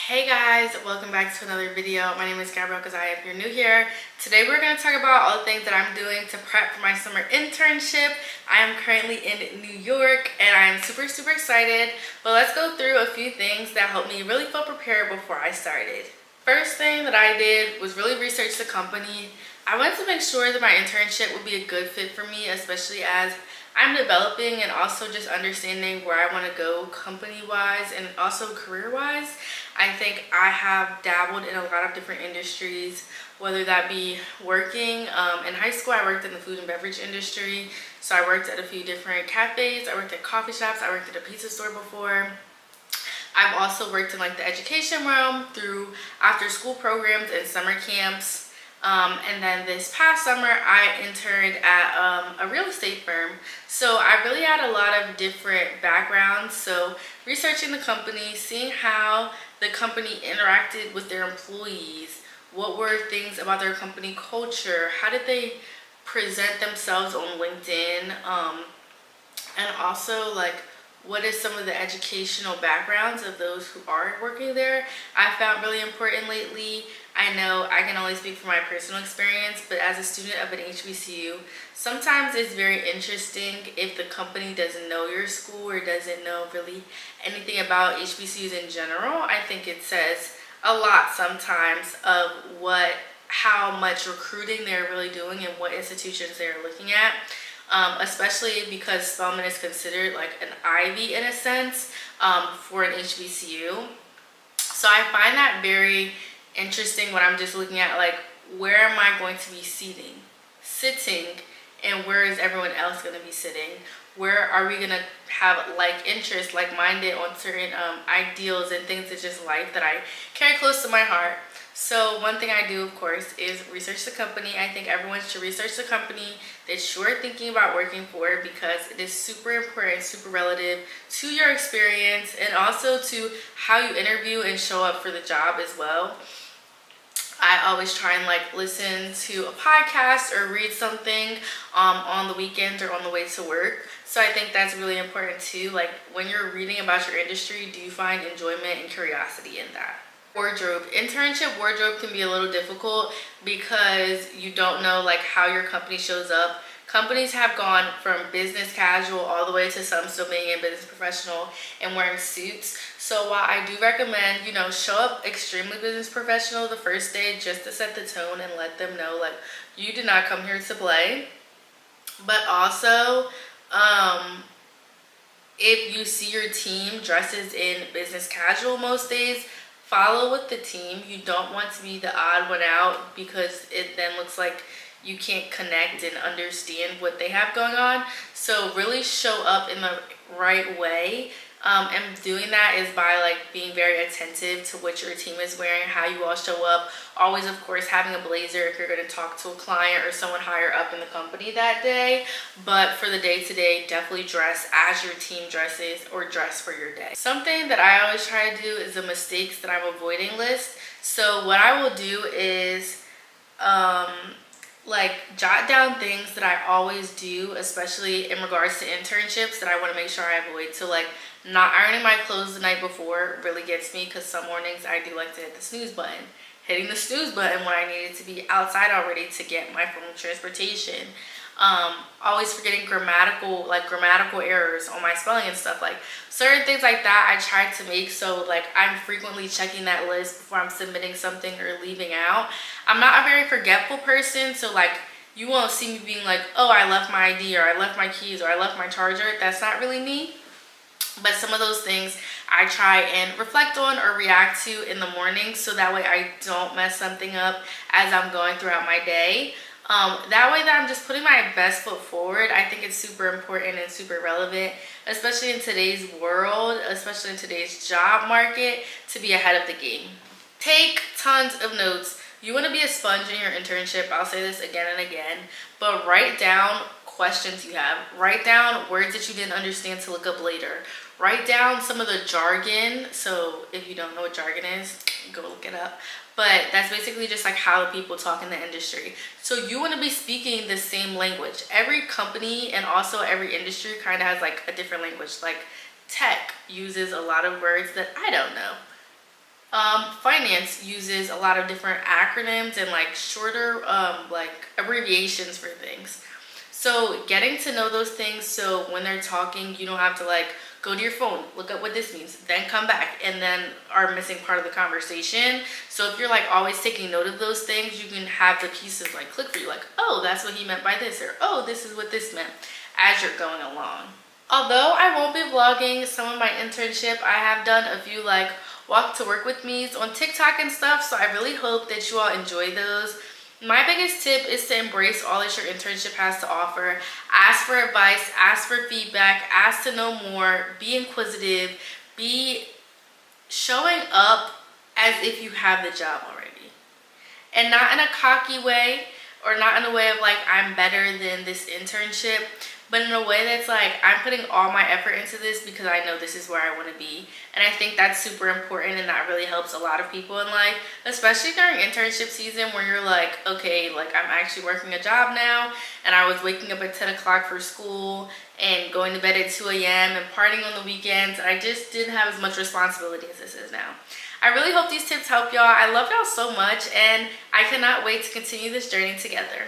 Hey guys, welcome back to another video. My name is Gabrielle because if you're new here. Today we're going to talk about all the things that I'm doing to prep for my summer internship. I am currently in New York and I'm super excited. But let's go through a few things that helped me really feel prepared before I started. First thing that I did was really research the company. I wanted to make sure that my internship would be a good fit for me, especially as I'm developing and also just understanding where I want to go company-wise and also career-wise. I think I have dabbled in a lot of different industries, whether that be working. In high school, I worked in the food and beverage industry. So I worked at a few different cafes. I worked at coffee shops. I worked at a pizza store before. I've also worked in like the education realm through after school programs and summer camps. And then this past summer, I interned at a real estate firm. So I really had a lot of different backgrounds. So researching the company, seeing how the company interacted with their employees, what were things about their company culture, how did they present themselves on LinkedIn, and also like what is some of the educational backgrounds of those who are working there. I found really important lately. I know I can only speak from my personal experience, but as a student of an HBCU, sometimes it's very interesting if the company doesn't know your school or doesn't know really anything about HBCUs in general. I think it says a lot sometimes of how much recruiting they're really doing and what institutions they're looking at. Especially because Spelman is considered like an Ivy in a sense for an HBCU. So I find that very interesting when I'm just looking at like where am I going to be sitting, and where is everyone else going to be sitting? Where are we going to have like interests, like-minded on certain ideals and things of just life that I carry close to my heart. So one thing I do, of course, is research the company. I think everyone should research the company that you're thinking about working for because it is super important, super relative to your experience and also to how you interview and show up for the job as well. I always try and like listen to a podcast or read something on the weekends or on the way to work. So I think that's really important too. Like when you're reading about your industry, do you find enjoyment and curiosity in that? Wardrobe. Internship wardrobe can be a little difficult because you don't know like how your company shows up. Companies have gone from business casual all the way to some still being in business professional and wearing suits. So while I do recommend, show up extremely business professional the first day just to set the tone and let them know like you did not come here to play. But also, if you see your team dresses in business casual most days, follow with the team. You don't want to be the odd one out because it then looks like you can't connect and understand what they have going on. So really show up in the right way. And doing that is by like being very attentive to what your team is wearing, how you all show up. Always, of course, having a blazer if you're going to talk to a client or someone higher up in the company that day. But for the day-to-day, definitely dress as your team dresses or dress for your day. Something that I always try to do is a mistakes that I'm avoiding list. So what I will do is like jot down things that I always do, especially in regards to internships that I want to make sure I avoid. So like not ironing my clothes the night before really gets me because some mornings I do like to hit the snooze button. Hitting the snooze button when I needed to be outside already to get my formal transportation. Always forgetting grammatical errors on my spelling and stuff. Like certain things like that I try to make so like I'm frequently checking that list before I'm submitting something or leaving out. I'm not a very forgetful person, so like you won't see me being like, oh, I left my ID or I left my keys or I left my charger. That's not really me. But some of those things I try and reflect on or react to in the morning so that way I don't mess something up as I'm going throughout my day. That way that I'm just putting my best foot forward. I think it's super important and super relevant, especially in today's world, especially in today's job market, to be ahead of the game. Take tons of notes. You want to be a sponge in your internship. I'll say this again and again, but write down questions you have. Write down words that you didn't understand to look up later. Write down some of the jargon. So if you don't know what jargon is, go look it up. But that's basically just like how people talk in the industry. So you want to be speaking the same language. Every company and also every industry kind of has like a different language. Like tech uses a lot of words that I don't know. finance uses a lot of different acronyms and like shorter like abbreviations for things. So getting to know those things, so when they're talking, you don't have to like go to your phone, look up what this means, then come back and then are missing part of the conversation. So if you're like always taking note of those things, you can have the pieces like click for you, like, oh, that's what he meant by this, or oh, this is what this meant, as you're going along. Although I won't be vlogging some of my internship, I have done a few like walk to work with me's on TikTok and stuff, so I really hope that you all enjoy those. My biggest tip is to embrace all that your internship has to offer. Ask for advice, ask for feedback, ask to know more, be inquisitive, be showing up as if you have the job already. And not in a cocky way, or not in a way of like, I'm better than this internship, but in a way that's like, I'm putting all my effort into this because I know this is where I want to be. And I think that's super important, and that really helps a lot of people in life, especially during internship season where you're like, okay, like I'm actually working a job now, and I was waking up at 10 o'clock for school and going to bed at 2 a.m. and partying on the weekends, and I just didn't have as much responsibility as this is now. I really hope these tips help y'all. I love y'all so much, and I cannot wait to continue this journey together.